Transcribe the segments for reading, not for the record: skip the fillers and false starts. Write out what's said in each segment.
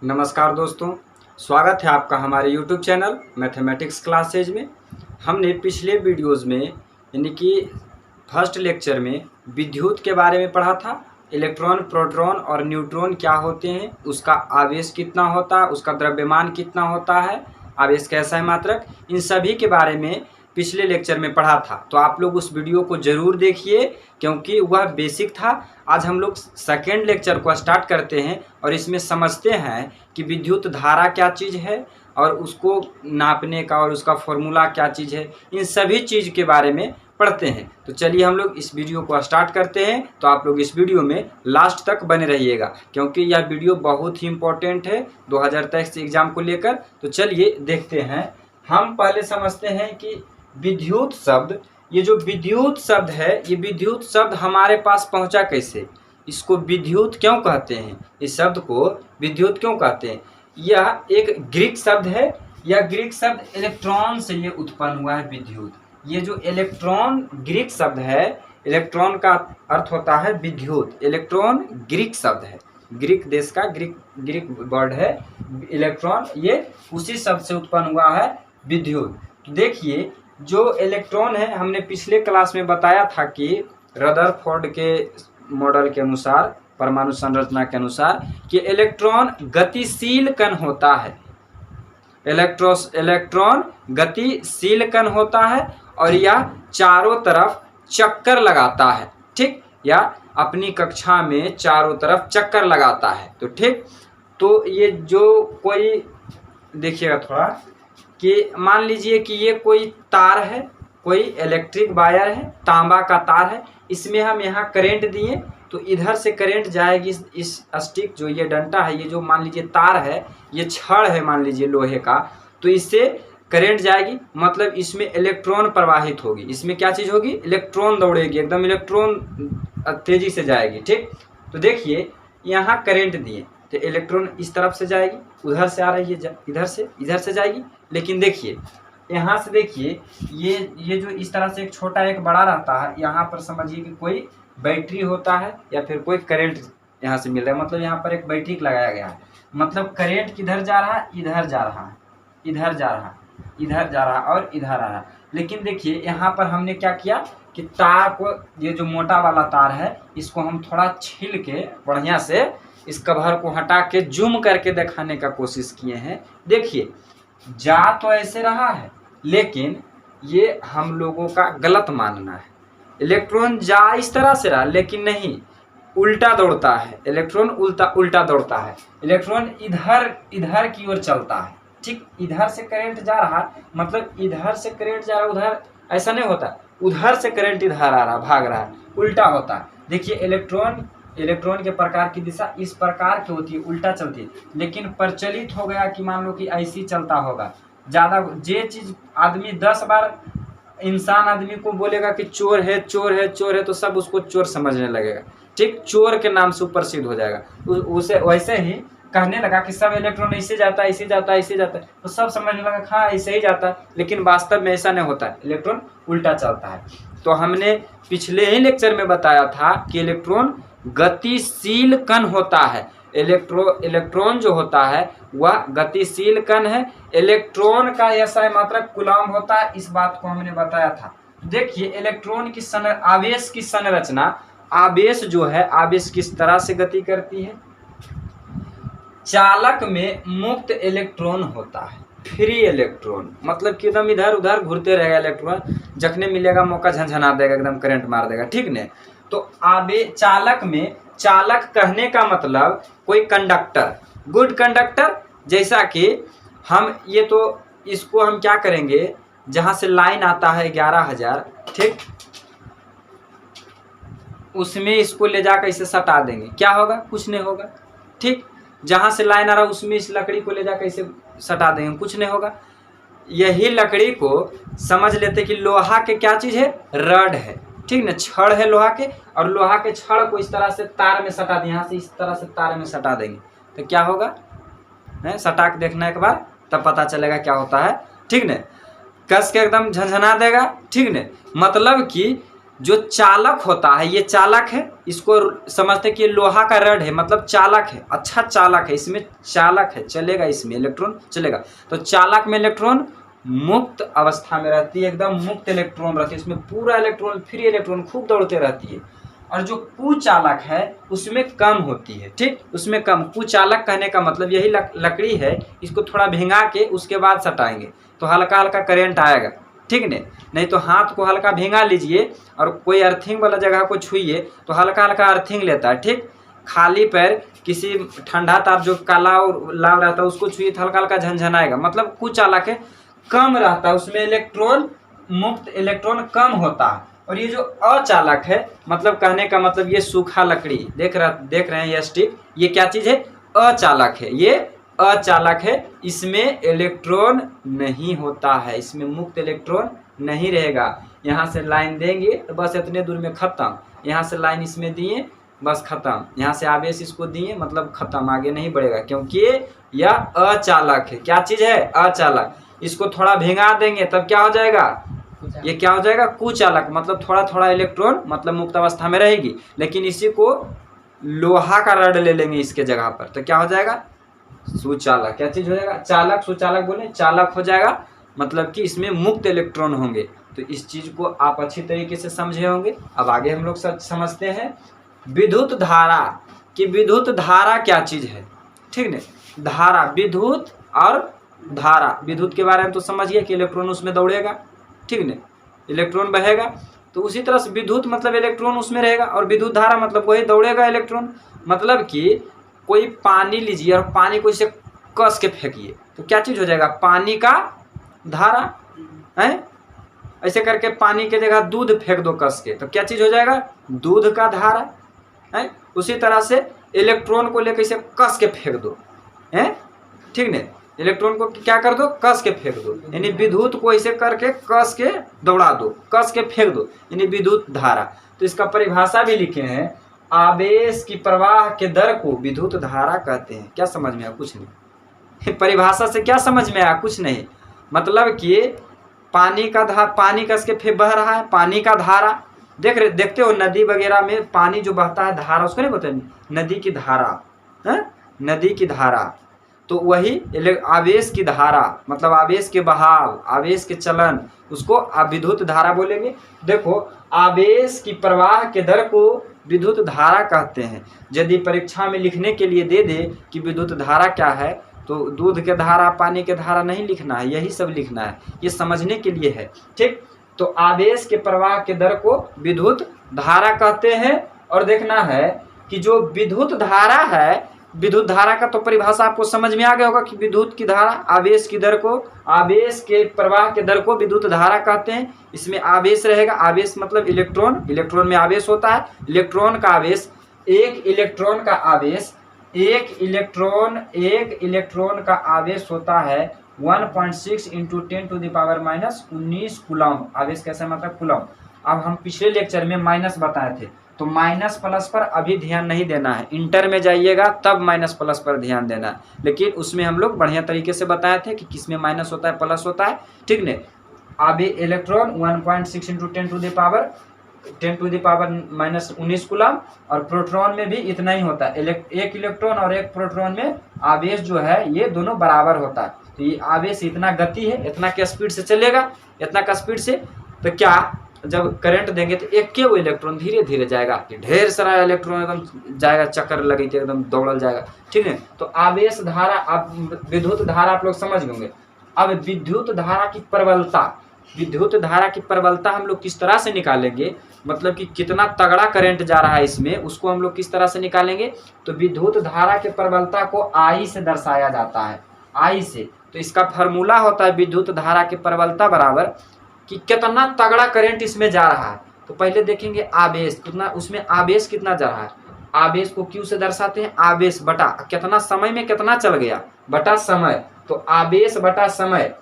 नमस्कार दोस्तों, स्वागत है आपका हमारे YouTube चैनल मैथमेटिक्स क्लासेज में। हमने पिछले वीडियोज़ में यानी कि फर्स्ट लेक्चर में विद्युत के बारे में पढ़ा था। इलेक्ट्रॉन, प्रोटॉन और न्यूट्रॉन क्या होते हैं, उसका आवेश कितना होता है, उसका द्रव्यमान कितना होता है, आवेश कैसा है मात्रक, इन सभी के बारे में पिछले लेक्चर में पढ़ा था। तो आप लोग उस वीडियो को ज़रूर देखिए क्योंकि वह बेसिक था। आज हम लोग सेकेंड लेक्चर को स्टार्ट करते हैं और इसमें समझते हैं कि विद्युत धारा क्या चीज़ है और उसको नापने का और उसका फॉर्मूला क्या चीज़ है, इन सभी चीज़ के बारे में पढ़ते हैं। तो चलिए हम लोग इस वीडियो को स्टार्ट करते हैं। तो आप लोग इस वीडियो में लास्ट तक बने रहिएगा क्योंकि यह वीडियो बहुत ही इम्पोर्टेंट है 2023 एग्ज़ाम को लेकर। तो चलिए देखते हैं। हम पहले समझते हैं कि विद्युत शब्द, ये जो विद्युत शब्द है, ये विद्युत शब्द हमारे पास पहुंचा कैसे, इसको विद्युत क्यों कहते हैं, इस शब्द को विद्युत क्यों कहते हैं। यह एक ग्रीक शब्द है। यह ग्रीक शब्द इलेक्ट्रॉन से ये उत्पन्न हुआ है विद्युत। ये जो इलेक्ट्रॉन ग्रीक शब्द है, इलेक्ट्रॉन का अर्थ होता है विद्युत। इलेक्ट्रॉन ग्रीक शब्द है, ग्रीक देश का ग्रीक वर्ड है इलेक्ट्रॉन। ये उसी शब्द से उत्पन्न हुआ है विद्युत। तो देखिए, जो इलेक्ट्रॉन है, हमने पिछले क्लास में बताया था कि रदरफोर्ड के मॉडल के अनुसार, परमाणु संरचना के अनुसार, कि इलेक्ट्रॉन गतिशील कण होता है। इलेक्ट्रॉन गतिशील कण होता है और यह चारों तरफ चक्कर लगाता है। ठीक, या अपनी कक्षा में चारों तरफ चक्कर लगाता है। तो ठीक, तो ये जो कोई देखिएगा थोड़ा कि मान लीजिए कि ये कोई तार है, कोई इलेक्ट्रिक वायर है, तांबा का तार है। इसमें हम यहाँ करंट दिए तो इधर से करंट जाएगी। इस स्टिक जो ये डंटा है, ये जो मान लीजिए तार है, ये छड़ है मान लीजिए लोहे का, तो इससे करंट जाएगी, मतलब इसमें इलेक्ट्रॉन प्रवाहित होगी। इसमें क्या चीज़ होगी, इलेक्ट्रॉन दौड़ेगी, एकदम इलेक्ट्रॉन तेजी से जाएगी। ठीक, तो देखिए यहाँ करंट दिए तो इलेक्ट्रॉन इस तरफ से जाएगी, उधर से आ रही है, इधर से जाएगी। लेकिन देखिए यहाँ से, देखिए ये जो इस तरह से एक छोटा एक बड़ा रहता है, यहाँ पर समझिए कि कोई बैटरी होता है या फिर कोई करंट यहाँ से मिल रहा है, मतलब यहाँ पर एक बैटरी लगाया गया है। मतलब करंट किधर जा रहा है, इधर जा रहा है, इधर जा रहा है, इधर जा रहा है और इधर आ रहा है। लेकिन देखिए यहाँ पर हमने क्या किया कि तार को, ये जो मोटा वाला तार है, इसको हम थोड़ा छील के बढ़िया से इस कवर को हटा के जूम करके दिखाने का कोशिश किए हैं। देखिए जा तो ऐसे रहा है, लेकिन ये हम लोगों का गलत मानना है। इलेक्ट्रॉन जा इस तरह से रहा, लेकिन नहीं, उल्टा दौड़ता है। इलेक्ट्रॉन उल्टा दौड़ता है। इलेक्ट्रॉन इधर की ओर चलता है। ठीक, इधर से करंट जा रहा, मतलब इधर से करंट जा रहा, उधर ऐसा नहीं होता, उधर से करंट इधर आ रहा, भाग रहा है, उल्टा होता है। देखिए इलेक्ट्रॉन के प्रकार की दिशा इस प्रकार की होती है, उल्टा चलती है। लेकिन प्रचलित हो गया कि मान लो कि ऐसी चलता होगा ज़्यादा। जे चीज़ आदमी 10 बार इंसान आदमी को बोलेगा कि चोर है चोर है चोर है, तो सब उसको चोर समझने लगेगा। ठीक, चोर के नाम से प्रसिद्ध हो जाएगा। उसे वैसे ही कहने लगा कि सब इलेक्ट्रॉन ऐसे जाता है, ऐसे जाता है, ऐसे जाता है, तो सब समझने लगा हाँ ऐसे ही जाता है। लेकिन वास्तव में ऐसा नहीं होता है, इलेक्ट्रॉन उल्टा चलता है। तो हमने पिछले ही लेक्चर में बताया था कि इलेक्ट्रॉन गतिशील कण होता है। इलेक्ट्रॉन जो होता है वह गतिशील कण है। इलेक्ट्रॉन का ऐसा मात्रक कूलम्ब होता है, इस बात को हमने बताया था। देखिए इलेक्ट्रॉन की आवेश की संरचना, आवेश जो है, आवेश किस तरह से गति करती है। चालक में मुक्त इलेक्ट्रॉन होता है, फ्री इलेक्ट्रॉन, मतलब कि एकदम इधर उधर घूरते रहेगा इलेक्ट्रॉन, जखने मिलेगा मौका झंझना देगा, एकदम करंट मार देगा। ठीक ने, तो चालक में, चालक कहने का मतलब कोई कंडक्टर, गुड कंडक्टर। जैसा कि हम ये, तो इसको हम क्या करेंगे, जहाँ से लाइन आता है 11,000, ठीक, उसमें इसको ले जाकर इसे सटा देंगे, क्या होगा, कुछ नहीं होगा। ठीक, जहाँ से लाइन आ रहा है उसमें इस लकड़ी को ले जाकर इसे सटा देंगे, कुछ नहीं होगा। यही लकड़ी को समझ लेते कि लोहा के क्या चीज़ है, रड है। ठीक ना, छड़ है लोहा के, और लोहा के छड़ को इस तरह से तार में सटा दें, यहाँ से इस तरह से तार में सटा देंगे तो क्या होगा, सटा के देखना एक बार, तब पता चलेगा क्या होता है। ठीक ने, कस के एकदम झंझना देगा। ठीक ने, मतलब कि जो चालक होता है, ये चालक है, इसको समझते कि लोहा का रड है, मतलब चालक है, अच्छा चालक है, इसमें चालक है, चलेगा, इसमें इलेक्ट्रॉन चलेगा। तो चालक में इलेक्ट्रॉन मुक्त अवस्था में रहती है, एकदम मुक्त इलेक्ट्रॉन रहती है, इसमें पूरा इलेक्ट्रॉन फ्री इलेक्ट्रॉन खूब दौड़ते रहती है। और जो कुचालक है उसमें कम होती है, ठीक, उसमें कम। कुचालक कहने का मतलब यही लकड़ी है, इसको थोड़ा भिंगा के उसके बाद सटाएंगे तो हल्का हल्का करंट आएगा, ठीक नहीं तो हाथ को हल्का भिंगा लीजिए और कोई अर्थिंग वाला जगह को छुइए तो हल्का हल्का अर्थिंग लेता है, ठीक। खाली पैर किसी ठंडा ताप जो काला और लाल रहता है उसको छुइए तो हल्का हल्का झनझनाएगा, मतलब कुचालक है, कम रहता है, उसमें इलेक्ट्रॉन मुक्त इलेक्ट्रॉन कम होता है। और ये जो अचालक है, मतलब कहने का मतलब ये सूखा लकड़ी देख रहे हैं ये स्टिक, ये क्या चीज है, अचालक है, ये अचालक है, इसमें इलेक्ट्रॉन नहीं होता है, इसमें मुक्त इलेक्ट्रॉन नहीं रहेगा। यहाँ से लाइन देंगे तो बस इतने दूर में खत्म, यहाँ से लाइन इसमें दिए बस खत्म, यहाँ से आवेश इसको दिए मतलब खत्म, आगे नहीं बढ़ेगा, क्योंकि यह अचालक है। क्या चीज है, अचालक। इसको थोड़ा भिंगा देंगे तब क्या हो जाएगा, ये क्या हो जाएगा, कुचालक, मतलब थोड़ा थोड़ा इलेक्ट्रॉन मतलब मुक्त अवस्था में रहेगी। लेकिन इसी को लोहा का रड ले लेंगे इसके जगह पर तो क्या हो जाएगा, सुचालक। क्या चीज हो जाएगा, चालक, सुचालक बोले, चालक हो जाएगा, मतलब कि इसमें मुक्त इलेक्ट्रॉन होंगे। तो इस चीज को आप अच्छी तरीके से समझे होंगे। अब आगे हम लोग समझते हैं विद्युत धारा कि विद्युत धारा क्या चीज है, ठीक है। धारा, विद्युत और धारा, विद्युत के बारे में तो समझिए कि इलेक्ट्रॉन उसमें दौड़ेगा, ठीक है, इलेक्ट्रॉन बहेगा। तो उसी तरह से विद्युत मतलब इलेक्ट्रॉन उसमें रहेगा, और विद्युत धारा मतलब वही दौड़ेगा इलेक्ट्रॉन। मतलब कि कोई पानी लीजिए और पानी को इसे कस के फेंकिए तो क्या चीज हो जाएगा, पानी का धारा है। ऐसे करके पानी के जगह दूध फेंक दो कस के तो क्या चीज हो जाएगा, दूध का धारा है। उसी तरह से इलेक्ट्रॉन को लेकर इसे कस के फेंक दो, है, ठीक नहीं, इलेक्ट्रॉन को क्या कर दो, कस के फेंक दो, यानी विद्युत को ऐसे करके कस के दौड़ा दो, कस के फेंक दो, यानी विद्युत धारा। तो इसका परिभाषा भी लिखे हैं, आवेश की प्रवाह के दर को विद्युत धारा कहते हैं। क्या समझ में आया, कुछ नहीं, परिभाषा से क्या समझ में आया, कुछ नहीं। मतलब कि पानी कस के बह रहा है, पानी का धारा, देखते हो नदी वगैरह में पानी जो बहता है धारा, उसको नहीं बोलते नदी की धारा है, नदी की धारा। तो वही आवेश की धारा, मतलब आवेश के बहाव, आवेश के चलन, उसको आप विद्युत धारा बोलेंगे। देखो, आवेश की प्रवाह के दर को विद्युत धारा कहते हैं। यदि परीक्षा में लिखने के लिए दे दे कि विद्युत धारा क्या है तो दूध के धारा, पानी के धारा नहीं लिखना है, यही सब लिखना है, ये समझने के लिए है, ठीक। तो आवेश के प्रवाह के दर को विद्युत धारा कहते हैं। और देखना है कि जो विद्युत धारा है, विद्युत धारा का तो परिभाषा आपको समझ में आ गया होगा कि विद्युत की धारा, आवेश की दर को, आवेश के प्रवाह के दर को विद्युत धारा कहते हैं। इसमें आवेश रहेगा, आवेश मतलब इलेक्ट्रॉन, इलेक्ट्रॉन में आवेश होता है, इलेक्ट्रॉन का आवेश, एक इलेक्ट्रॉन का आवेश, एक इलेक्ट्रॉन का आवेश होता है 1.6 × 10⁻⁻19 कूलम। आवेश कैसे मतलब कूलम। अब हम पिछले लेक्चर में माइनस बताए थे, तो माइनस प्लस पर अभी ध्यान नहीं देना है, इंटर में जाइएगा तब माइनस प्लस पर ध्यान देना है। लेकिन उसमें हम लोग बढ़िया तरीके से बताए थे कि किसमें माइनस होता है, प्लस होता है, ठीक ने। अभी इलेक्ट्रॉन 1.6 × 10⁻⁻19 कूलम, और प्रोटॉन में भी इतना ही होता है। एक इलेक्ट्रॉन और एक प्रोटॉन में आवेश जो है ये दोनों बराबर होता है। तो ये आवेश इतना गति है, इतना के स्पीड से चलेगा, इतना का स्पीड से, तो क्या जब करंट देंगे तो एक के वो इलेक्ट्रॉन धीरे धीरे जाएगा, ढेर सारा इलेक्ट्रॉन एकदम जाएगा, चक्कर लगी थे एकदम दौड़ल जाएगा, ठीक है। तो आवेश धारा, अब विद्युत धारा आप लोग समझ होंगे। अब विद्युत धारा की प्रबलता, विद्युत धारा की प्रबलता हम लोग किस तरह से निकालेंगे, मतलब कि कितना तगड़ा करंट जा रहा है इसमें, उसको हम लोग किस तरह से निकालेंगे। तो विद्युत धारा के प्रबलता को आई से दर्शाया जाता है, आई से। तो इसका फार्मूला होता है विद्युत धारा की प्रबलता बराबर कि कितना तगड़ा करंट इसमें जा रहा है। तो पहले देखेंगे आवेश कितना, उसमें आवेश कितना जा रहा है। आवेश को क्यू से दर्शाते हैं, आवेश बटा कितना समय में कितना चल गया, बटा समय। तो आवेश बटा समय।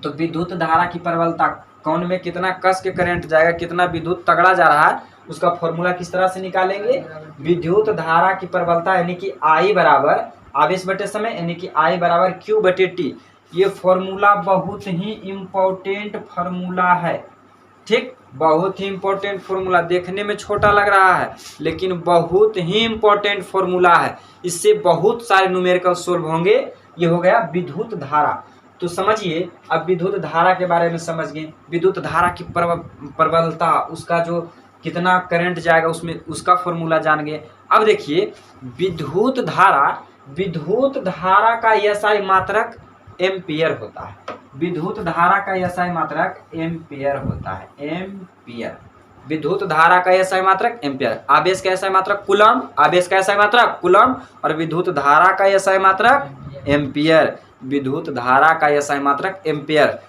तो विद्युत धारा की प्रबलता कौन में कितना कस के करंट जाएगा, कितना विद्युत तगड़ा जा रहा है, उसका फॉर्मूला किस तरह से निकालेंगे। विद्युत धारा की प्रबलता यानी कि आई बराबर आवेश बटे समय, यानी कि आई बराबर क्यू बटे टी। ये फॉर्मूला बहुत ही इम्पोर्टेंट फार्मूला है, ठीक। बहुत ही इंपॉर्टेंट फॉर्मूला, देखने में छोटा लग रहा है लेकिन बहुत ही इंपॉर्टेंट फॉर्मूला है। इससे बहुत सारे न्यूमेरिकल सोल्व होंगे। ये हो गया विद्युत धारा। तो समझिए, अब विद्युत धारा के बारे में समझ गए, विद्युत धारा की प्रबलता, उसका जो कितना करंट जाएगा उसमें, उसका फॉर्मूला जान गए। अब देखिए विद्युत धारा का एसआई मात्रक एम्पियर होता है। विद्युत धारा का एसआई मात्रक एम्पियर होता है, एम्पियर। विद्युत धारा का एसआई मात्रक एम्पियर। आवेश का एसआई मात्रक कूलम, आवेश का एसआई मात्रक कूलम, और विद्युत धारा का एसआई मात्रक एम्पियर। विद्युत धारा का एसआई मात्रक एम्पियर।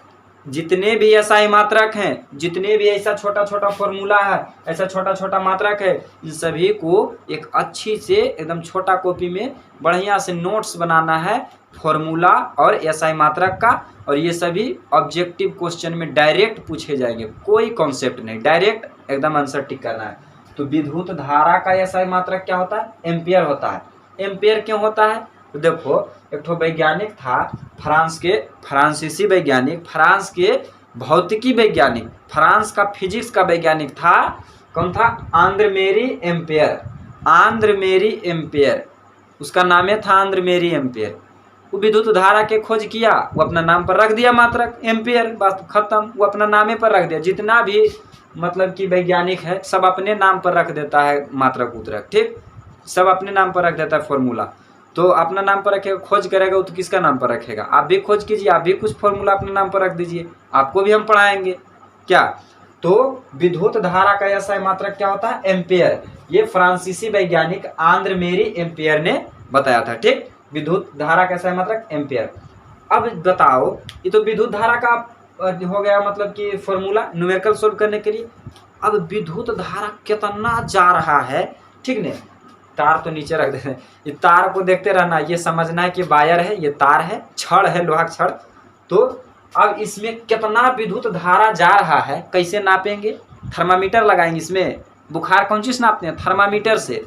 जितने भी एसआई मात्रक हैं, जितने भी ऐसा छोटा छोटा फॉर्मूला है, ऐसा छोटा छोटा मात्रक है, इन सभी को एक अच्छी से एकदम छोटा कॉपी में बढ़िया से नोट्स बनाना है, फॉर्मूला और एसआई मात्रक का। और ये सभी ऑब्जेक्टिव क्वेश्चन में डायरेक्ट पूछे जाएंगे, कोई कॉन्सेप्ट नहीं, डायरेक्ट एकदम आंसर टिक करना है। तो विद्युत धारा का एसआई मात्रक क्या होता है? एम्पियर होता है। एम्पियर क्यों होता है? तो देखो, एक तो वैज्ञानिक था फ्रांसीसी वैज्ञानिक, फ्रांस के भौतिकी वैज्ञानिक, फ्रांस का फिजिक्स का वैज्ञानिक था। कौन था? Andre ampere. आंद्रे एम्पियर, उसका नाम था आंद्रे एम्पियर। वो विद्युत धारा के खोज किया, वो अपना नाम पर रख दिया मात्रक एम्पियर, बात खत्म। वो अपना नामे पर रख दिया। जितना भी मतलब कि वैज्ञानिक है सब अपने नाम पर रख देता है मात्रक उतरक, ठीक, सब अपने नाम पर रख देता है फॉर्मूला। तो अपना नाम पर रखेगा, खोज करेगा, वो तो किसका नाम पर रखेगा? आप भी खोज कीजिए, आप भी कुछ फॉर्मूला अपने नाम पर रख दीजिए, आपको भी हम पढ़ाएंगे क्या। तो विद्युत धारा का एसआई मात्रक क्या होता है? एम्पियर। ये फ्रांसीसी वैज्ञानिक आंद्रे एम्पियर ने बताया था, ठीक। विद्युत धारा का एसआई मात्रक एम्पियर। अब बताओ, ये तो विद्युत धारा का हो गया मतलब कि फॉर्मूला न्यूमेरिकल सोल्व करने के लिए। अब विद्युत धारा कितना जा रहा है, ठीक ने, तार तो नीचे रख देते हैं, ये तार को देखते रहना, ये समझना है कि वायर है, ये तार है, छड़ है, लोहा छड़। तो अब इसमें कितना विद्युत धारा जा रहा है कैसे नापेंगे? थर्मामीटर लगाएंगे इसमें। बुखार कौन चीज़ नापते हैं? थर्मामीटर से।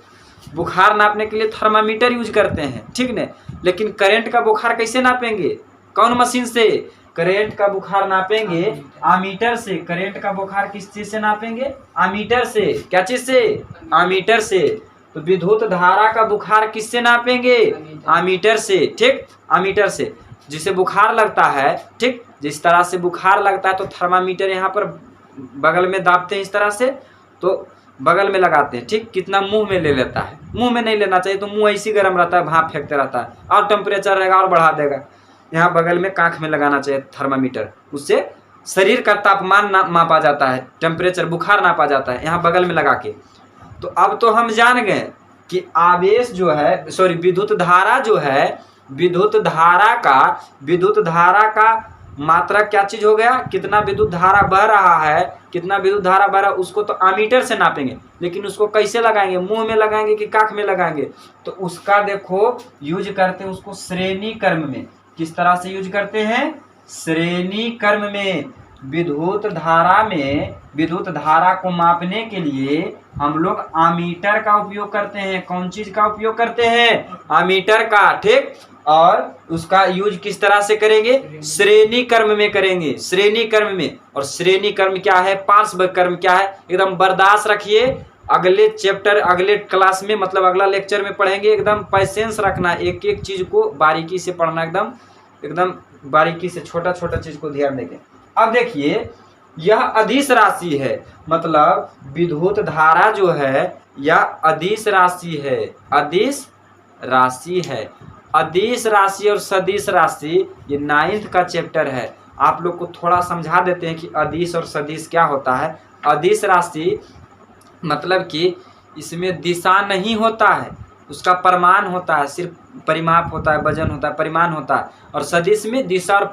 बुखार नापने के लिए थर्मामीटर यूज करते हैं, ठीक ने। लेकिन करंट का बुखार कैसे नापेंगे? कौन मशीन से? करंट का बुखार नापेंगे आमीटर से। करंट का बुखार किस चीज से नापेंगे? आमीटर से। क्या चीज से? आमीटर से। तो विद्युत धारा का बुखार किससे नापेंगे? आमीटर से, ठीक, आमीटर से। जिसे बुखार लगता है, ठीक, जिस तरह से बुखार लगता है तो थर्मामीटर यहाँ पर बगल में दाबते हैं इस तरह से, तो बगल में लगाते हैं, ठीक। कितना मुंह में ले लेता है, मुंह में नहीं लेना चाहिए, तो मुंह ऐसी गर्म रहता है, भाप फेंकते रहता है और टेम्परेचर रहेगा और बढ़ा देगा। यहाँ बगल में कांख में लगाना चाहिए थर्मामीटर, उससे शरीर का तापमान मापा जाता है, टेम्परेचर, बुखार नापा जाता है, यहाँ बगल में लगा के। तो अब तो हम जान गए कि आवेश जो है, सॉरी, विद्युत धारा जो है, विद्युत धारा का मात्रा क्या चीज हो गया? कितना विद्युत धारा बह रहा है, कितना विद्युत धारा बह रहा है, उसको तो आमीटर से नापेंगे। लेकिन उसको कैसे लगाएंगे? मुंह में लगाएंगे कि काख में लगाएंगे? तो उसका देखो यूज करते हैं उसको श्रेणी क्रम में। किस तरह से यूज करते हैं? श्रेणी क्रम में। विद्युत धारा को मापने के लिए हम लोग आमीटर का उपयोग करते हैं। कौन चीज का उपयोग करते हैं? आमीटर का, ठीक। और उसका यूज किस तरह से करेंगे? श्रेणी क्रम में करेंगे, श्रेणी क्रम में। और श्रेणी क्रम क्या है? पार्श्व क्रम क्या है? एकदम बर्दाश्त रखिए, अगले चैप्टर, अगले क्लास में, मतलब अगला लेक्चर में पढ़ेंगे। एकदम पैसेंस रखना, एक एक चीज को बारीकी से पढ़ना, एकदम बारीकी से, छोटा छोटा चीज को ध्यान देंगे। अब देखिए, यह अदिश राशि है, मतलब विद्युत धारा जो है यह अदिश राशि है, अदिश राशि है। अदिश राशि और सदिश राशि ये 9th का चैप्टर है। आप लोग को थोड़ा समझा देते हैं कि अदिश और सदिश क्या होता है। अदिश राशि मतलब कि इसमें दिशा नहीं होता है, उसका परिमाण होता है, सिर्फ परिमाप होता है, वजन होता है, परिमाण होता है। और सदिश में दिशा और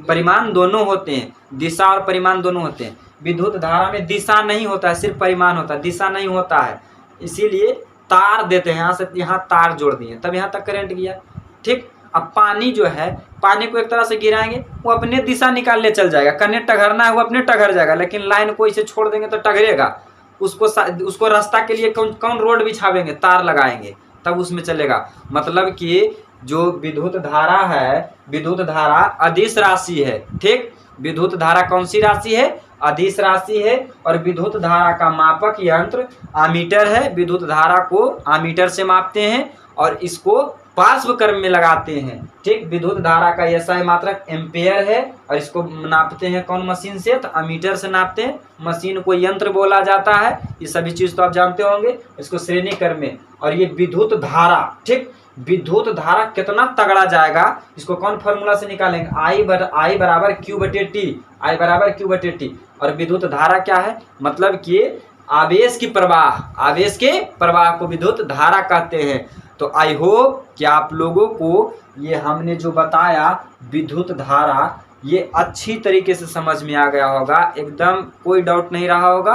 परिमाण दोनों होते हैं, दिशा और परिमाण दोनों होते हैं। विद्युत धारा में दिशा नहीं होता है, सिर्फ परिमाण होता है, दिशा नहीं होता है। इसीलिए तार देते हैं, यहाँ से यहाँ तार जोड़ दिए, तब यहाँ तक करंट गया, ठीक। अब पानी जो है, पानी को एक तरह से गिराएंगे, वो अपने दिशा निकालने चल जाएगा। कन्ने टघरना है वो अपने टघर जाएगा, लेकिन लाइन को इसे छोड़ देंगे तो टघरेगा। उसको रास्ता के लिए कौन रोड बिछावेंगे? तार लगाएंगे, तब उसमें चलेगा। मतलब कि जो विद्युत धारा है, विद्युत धारा अदिश राशि है, ठीक। विद्युत धारा कौन सी राशि है? अदिश राशि है और विद्युत धारा का मापक यंत्र आमीटर है। विद्युत धारा को आमीटर से मापते हैं और इसको पार्श्व क्रम में लगाते हैं। ठीक, विद्युत धारा का SI मात्रक एम्पेयर है और इसको नापते हैं कौन मशीन से, तो अमीटर से नापते हैं। मशीन को यंत्र बोला जाता है, ये सभी चीज तो आप जानते होंगे। इसको श्रेणी क्रम में, और ये विद्युत धारा, ठीक, विद्युत धारा कितना तगड़ा जाएगा इसको कौन फॉर्मूला से निकालेंगे, I बराबर Q/T, I बराबर Q/T। और विद्युत धारा क्या है, मतलब कि आवेश की प्रवाह, आवेश के प्रवाह को विद्युत धारा कहते हैं। तो आई होप कि आप लोगों को ये हमने जो बताया विद्युत धारा, ये अच्छी तरीके से समझ में आ गया होगा, एकदम कोई डाउट नहीं रहा होगा।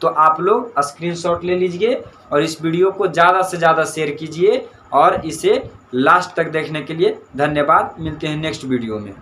तो आप लोग स्क्रीनशॉट ले लीजिए और इस वीडियो को ज़्यादा से ज़्यादा शेयर कीजिए और इसे लास्ट तक देखने के लिए धन्यवाद। मिलते हैं नेक्स्ट वीडियो में।